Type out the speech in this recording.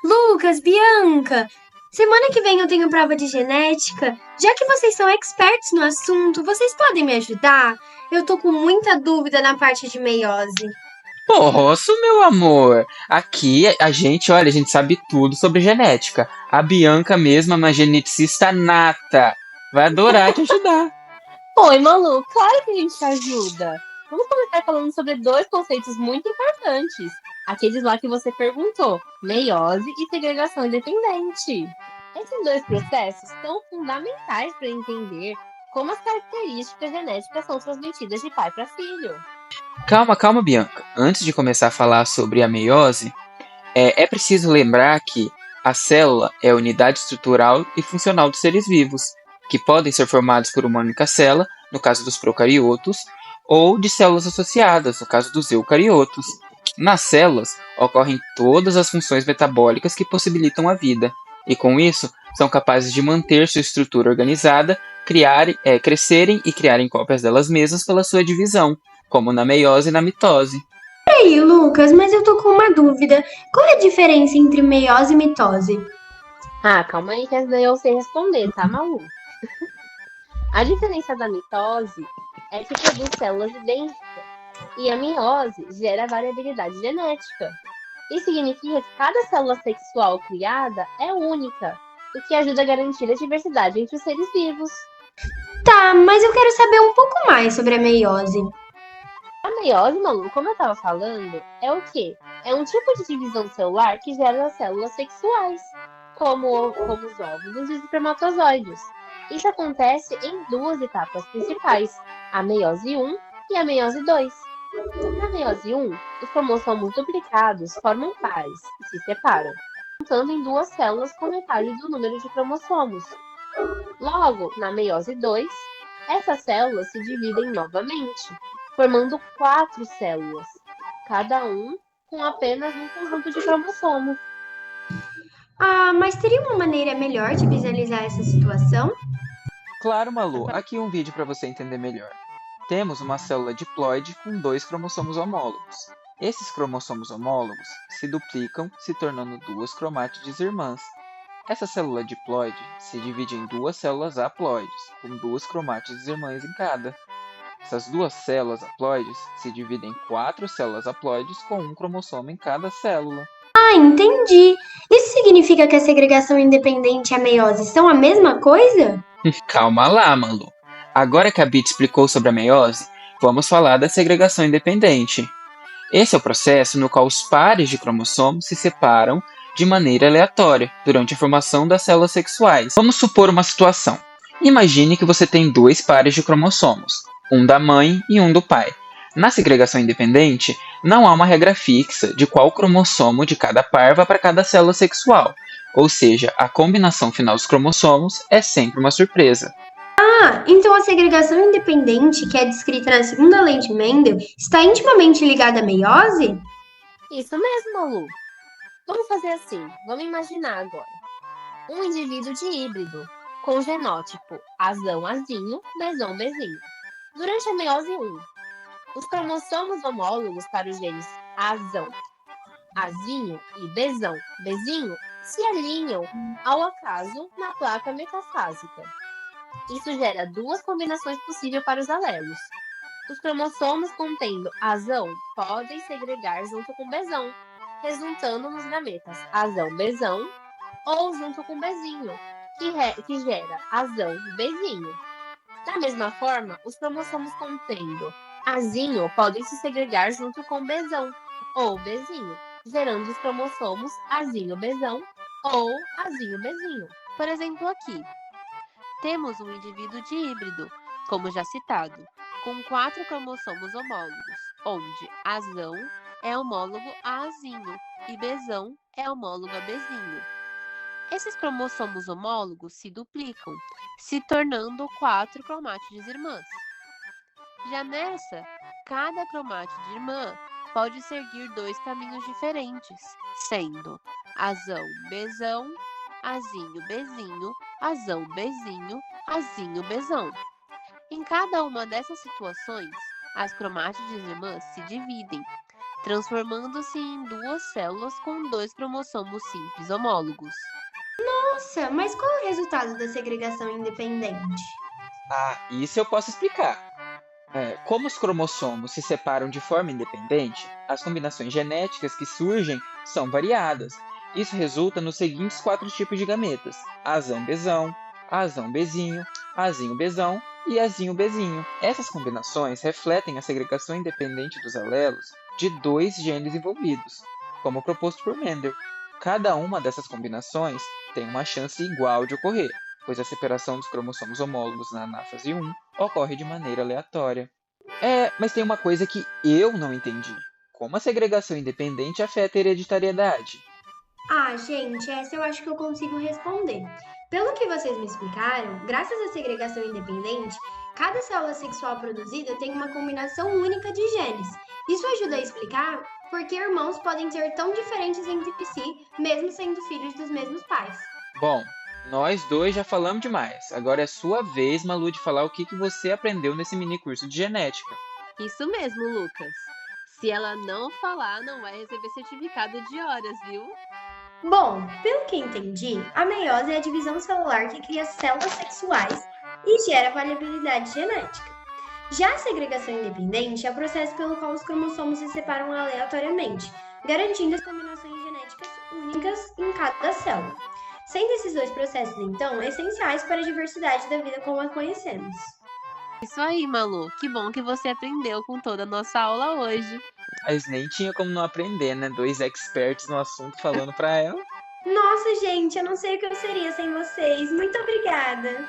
Lucas, Bianca, semana que vem eu tenho prova de genética. Já que vocês são experts no assunto, vocês podem me ajudar? Eu tô com muita dúvida na parte de meiose. Posso, meu amor. Aqui olha, a gente sabe tudo sobre genética. A Bianca mesma é uma geneticista nata. Vai adorar te ajudar. Oi, Malu, claro que a gente te ajuda. Vamos começar falando sobre dois conceitos muito importantes. Aqueles lá que você perguntou, meiose e segregação independente. Esses dois processos são fundamentais para entender como as características genéticas são transmitidas de pai para filho. Calma, calma, Bianca. Antes de começar a falar sobre a meiose, é preciso lembrar que a célula é a unidade estrutural e funcional dos seres vivos, que podem ser formados por uma única célula, no caso dos procariotos, ou de células associadas, no caso dos eucariotos. Nas células ocorrem todas as funções metabólicas que possibilitam a vida, e com isso são capazes de manter sua estrutura organizada, crescerem e criarem cópias delas mesmas pela sua divisão, como na meiose e na mitose. Ei, Lucas, mas eu tô com uma dúvida. Qual é a diferença entre meiose e mitose? Calma aí que essa daí eu sei responder, tá, Malu? A diferença da mitose é que produz células idênticas e a meiose gera variabilidade genética. Isso significa que cada célula sexual criada é única, o que ajuda a garantir a diversidade entre os seres vivos. Tá, mas eu quero saber um pouco mais sobre a meiose. A meiose, Malu, como eu estava falando, é o quê? É um tipo de divisão celular que gera as células sexuais, como os óvulos e os espermatozoides. Isso acontece em duas etapas principais, a meiose 1 e a meiose 2. Na meiose 1, os cromossomos duplicados formam pares e se separam, juntando em duas células com metade do número de cromossomos. Logo, na meiose 2, essas células se dividem novamente, formando 4 células, cada um com apenas um conjunto de cromossomos. Ah, mas teria uma maneira melhor de visualizar essa situação? Claro, Malu, aqui um vídeo para você entender melhor. Temos uma célula diploide com dois cromossomos homólogos. Esses cromossomos homólogos se duplicam, se tornando duas cromátides irmãs. Essa célula diploide se divide em duas células haploides, com duas cromátides irmãs em cada. Essas duas células haploides se dividem em quatro células haploides com um cromossomo em cada célula. Ah, entendi. Isso significa que a segregação independente e a meiose são a mesma coisa? Calma lá, Malu. Agora que a Bit explicou sobre a meiose, vamos falar da segregação independente. Esse é o processo no qual os pares de cromossomos se separam de maneira aleatória durante a formação das células sexuais. Vamos supor uma situação. Imagine que você tem dois pares de cromossomos, um da mãe e um do pai. Na segregação independente, não há uma regra fixa de qual cromossomo de cada par vai para cada célula sexual, ou seja, a combinação final dos cromossomos é sempre uma surpresa. Ah, então a segregação independente, que é descrita na segunda lei de Mendel, está intimamente ligada à meiose? Isso mesmo, Malu. Vamos fazer assim, vamos imaginar agora. Um indivíduo de híbrido, com genótipo Azão-Azinho, Bezão-Bezinho. Durante a meiose 1, os cromossomos homólogos para os genes Azão, Azinho e Bezão, Bezinho se alinham ao acaso na placa metafásica. Isso gera duas combinações possíveis para os alelos. Os cromossomos contendo Azão podem segregar junto com Bezão, resultando nos gametas Azão-Bezão ou junto com Bezinho, que gera Azão-Bezinho. Da mesma forma, os cromossomos contendo Azinho podem se segregar junto com Bezão ou Bezinho, gerando os cromossomos Azinho-Bezão ou Azinho-Bezinho. Por exemplo, aqui, temos um indivíduo de híbrido, como já citado, com 4 cromossomos homólogos, onde Azão é homólogo a Azinho e Bezão é homólogo a Bezinho. Esses cromossomos homólogos se duplicam, se tornando 4 cromátides irmãs. Já nessa, cada cromátide irmã pode seguir 2 caminhos diferentes, sendo Azão-Bezão, Azinho-Bezinho, Azão-Bezinho, Azinho-Bezão. Em cada uma dessas situações, as cromátides irmãs se dividem, transformando-se em duas células com dois cromossomos simples homólogos. Nossa, mas qual é o resultado da segregação independente? Ah, isso eu posso explicar. Como os cromossomos se separam de forma independente, as combinações genéticas que surgem são variadas. Isso resulta nos seguintes 4 tipos de gametas: azão-bezão, azão-bezinho, azinho-bezão e azinho-bezinho. Essas combinações refletem a segregação independente dos alelos de 2 genes envolvidos, como proposto por Mendel. Cada uma dessas combinações tem uma chance igual de ocorrer, pois a separação dos cromossomos homólogos na anáfase 1 ocorre de maneira aleatória. Mas tem uma coisa que eu não entendi. Como a segregação independente afeta a hereditariedade? Ah, gente, essa eu acho que eu consigo responder. Pelo que vocês me explicaram, graças à segregação independente, cada célula sexual produzida tem uma combinação única de genes. Isso ajuda a explicar por que irmãos podem ser tão diferentes entre si, mesmo sendo filhos dos mesmos pais. Bom, nós dois já falamos demais. Agora é sua vez, Malu, de falar o que você aprendeu nesse mini curso de genética. Isso mesmo, Lucas. Se ela não falar, não vai receber certificado de horas, viu? Bom, pelo que entendi, a meiose é a divisão celular que cria células sexuais e gera variabilidade genética. Já a segregação independente é o processo pelo qual os cromossomos se separam aleatoriamente, garantindo as combinações genéticas únicas em cada célula. Sendo esses dois processos, então, essenciais para a diversidade da vida como a conhecemos. Isso aí, Malu. Que bom que você aprendeu com toda a nossa aula hoje. Mas nem tinha como não aprender, né? 2 experts no assunto falando pra ela. Nossa, gente, eu não sei o que eu seria sem vocês. Muito obrigada!